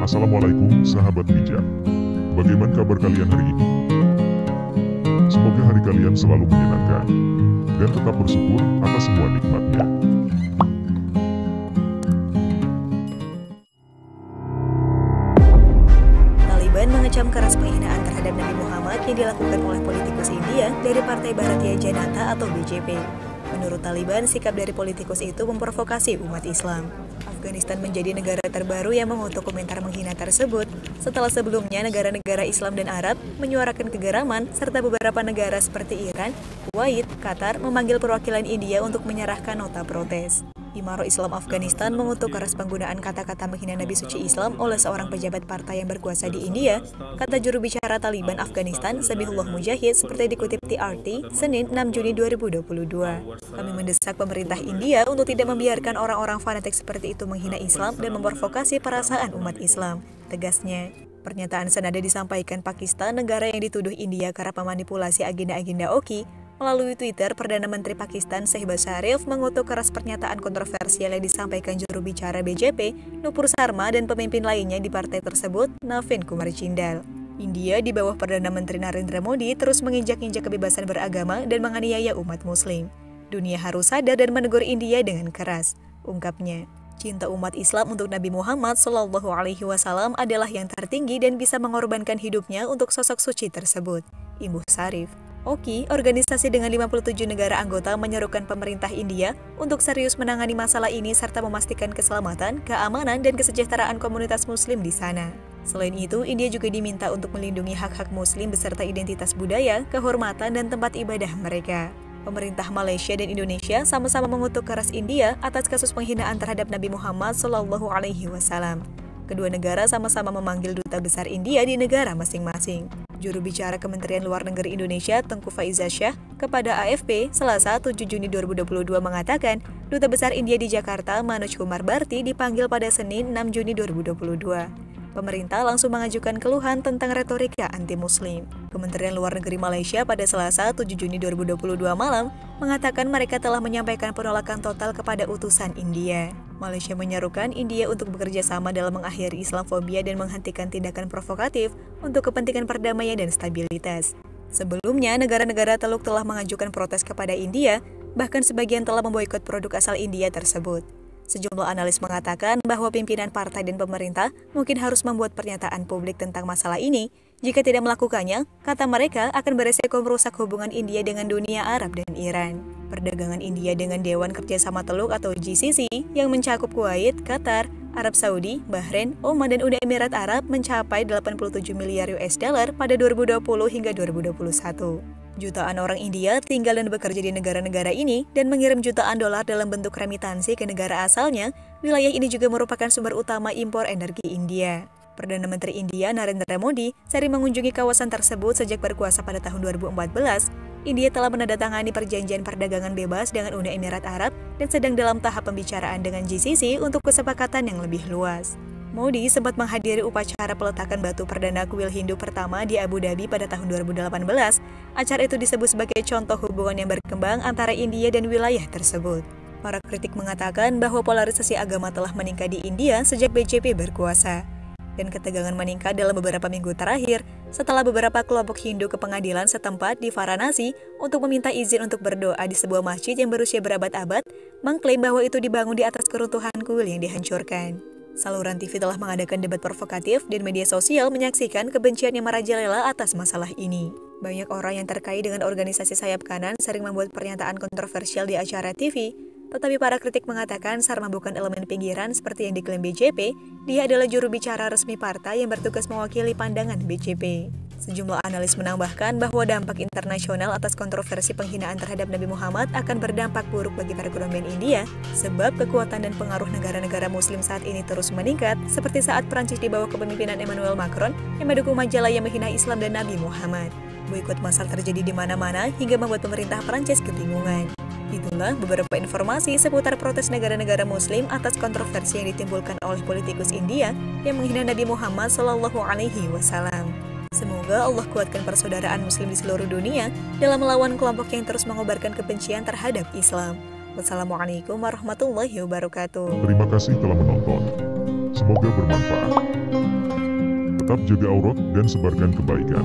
Assalamualaikum sahabat bijak. Bagaimana kabar kalian hari ini? Semoga hari kalian selalu menyenangkan dan tetap bersyukur atas semua nikmatnya. Taliban mengecam keras penghinaan terhadap Nabi Muhammad yang dilakukan oleh politikus India dari Partai Bharatiya Janata atau BJP. Menurut Taliban, sikap dari politikus itu memprovokasi umat Islam. Afghanistan menjadi negara terbaru yang mengutuk komentar menghina tersebut, setelah sebelumnya negara-negara Islam dan Arab menyuarakan kegeraman, serta beberapa negara seperti Iran, Kuwait, Qatar memanggil perwakilan India untuk menyerahkan nota protes. Imaro Islam Afghanistan mengutuk keras penggunaan kata-kata menghina Nabi suci Islam oleh seorang pejabat partai yang berkuasa di India, kata juru bicara Taliban Afghanistan, Zabihullah Mujahid, seperti dikutip TRT, Senin 6 Juni 2022. Kami mendesak pemerintah India untuk tidak membiarkan orang-orang fanatik seperti itu menghina Islam dan memprovokasi perasaan umat Islam, tegasnya. Pernyataan senada disampaikan Pakistan, negara yang dituduh India kerap memanipulasi agenda-agenda OKI. Melalui Twitter, Perdana Menteri Pakistan Shehbaz Sharif mengutuk keras pernyataan kontroversial yang disampaikan juru bicara BJP, Nupur Sharma, dan pemimpin lainnya di partai tersebut, Navin Kumar Jindal. India di bawah Perdana Menteri Narendra Modi terus menginjak-injak kebebasan beragama dan menganiaya umat Muslim. Dunia harus sadar dan menegur India dengan keras, ungkapnya. Cinta umat Islam untuk Nabi Muhammad SAW adalah yang tertinggi dan bisa mengorbankan hidupnya untuk sosok suci tersebut, imbuh Sharif. OKI, organisasi dengan 57 negara anggota, menyerukan pemerintah India untuk serius menangani masalah ini serta memastikan keselamatan, keamanan, dan kesejahteraan komunitas Muslim di sana. Selain itu, India juga diminta untuk melindungi hak-hak Muslim beserta identitas budaya, kehormatan, dan tempat ibadah mereka. Pemerintah Malaysia dan Indonesia sama-sama mengutuk keras India atas kasus penghinaan terhadap Nabi Muhammad SAW. Kedua negara sama-sama memanggil duta besar India di negara masing-masing. Juru bicara Kementerian Luar Negeri Indonesia, Tengku Faizasyah, kepada AFP, Selasa 7 Juni 2022 mengatakan, Duta Besar India di Jakarta, Manoj Kumar Bharti, dipanggil pada Senin 6 Juni 2022. Pemerintah langsung mengajukan keluhan tentang retorika anti-Muslim. Kementerian Luar Negeri Malaysia pada Selasa 7 Juni 2022 malam mengatakan mereka telah menyampaikan penolakan total kepada utusan India. Malaysia menyerukan India untuk bekerja sama dalam mengakhiri Islamofobia dan menghentikan tindakan provokatif untuk kepentingan perdamaian dan stabilitas. Sebelumnya, negara-negara Teluk telah mengajukan protes kepada India, bahkan sebagian telah memboikot produk asal India tersebut. Sejumlah analis mengatakan bahwa pimpinan partai dan pemerintah mungkin harus membuat pernyataan publik tentang masalah ini. Jika tidak melakukannya, kata mereka akan beresiko merusak hubungan India dengan dunia Arab dan Iran. Perdagangan India dengan Dewan Kerjasama Teluk atau GCC yang mencakup Kuwait, Qatar, Arab Saudi, Bahrain, Oman, dan Uni Emirat Arab mencapai 87 miliar US dollar pada 2020 hingga 2021. Jutaan orang India tinggal dan bekerja di negara-negara ini dan mengirim jutaan dolar dalam bentuk remitansi ke negara asalnya. Wilayah ini juga merupakan sumber utama impor energi India. Perdana Menteri India Narendra Modi sering mengunjungi kawasan tersebut sejak berkuasa pada tahun 2014. India telah menandatangani perjanjian perdagangan bebas dengan Uni Emirat Arab dan sedang dalam tahap pembicaraan dengan GCC untuk kesepakatan yang lebih luas. Modi sempat menghadiri upacara peletakan batu perdana kuil Hindu pertama di Abu Dhabi pada tahun 2018. Acara itu disebut sebagai contoh hubungan yang berkembang antara India dan wilayah tersebut. Para kritik mengatakan bahwa polarisasi agama telah meningkat di India sejak BJP berkuasa. Dan ketegangan meningkat dalam beberapa minggu terakhir setelah beberapa kelompok Hindu ke pengadilan setempat di Varanasi untuk meminta izin untuk berdoa di sebuah masjid yang berusia berabad-abad, mengklaim bahwa itu dibangun di atas keruntuhan kuil yang dihancurkan. Saluran TV telah mengadakan debat provokatif dan media sosial menyaksikan kebencian yang merajalela atas masalah ini. Banyak orang yang terkait dengan organisasi sayap kanan sering membuat pernyataan kontroversial di acara TV, tetapi para kritik mengatakan Sharma bukan elemen pinggiran seperti yang diklaim BJP, dia adalah juru bicara resmi partai yang bertugas mewakili pandangan BJP. Sejumlah analis menambahkan bahwa dampak internasional atas kontroversi penghinaan terhadap Nabi Muhammad akan berdampak buruk bagi perekonomian India, sebab kekuatan dan pengaruh negara-negara Muslim saat ini terus meningkat, seperti saat Prancis di bawah kepemimpinan Emmanuel Macron yang mendukung majalah yang menghina Islam dan Nabi Muhammad. Boikot massal terjadi di mana-mana hingga membuat pemerintah Prancis kebingungan. Itulah beberapa informasi seputar protes negara-negara Muslim atas kontroversi yang ditimbulkan oleh politikus India yang menghina Nabi Muhammad SAW. Semoga Allah kuatkan persaudaraan Muslim di seluruh dunia dalam melawan kelompok yang terus mengobarkan kebencian terhadap Islam. Wassalamualaikum warahmatullahi wabarakatuh. Terima kasih telah menonton. Semoga bermanfaat. Tetap jaga aurat dan sebarkan kebaikan.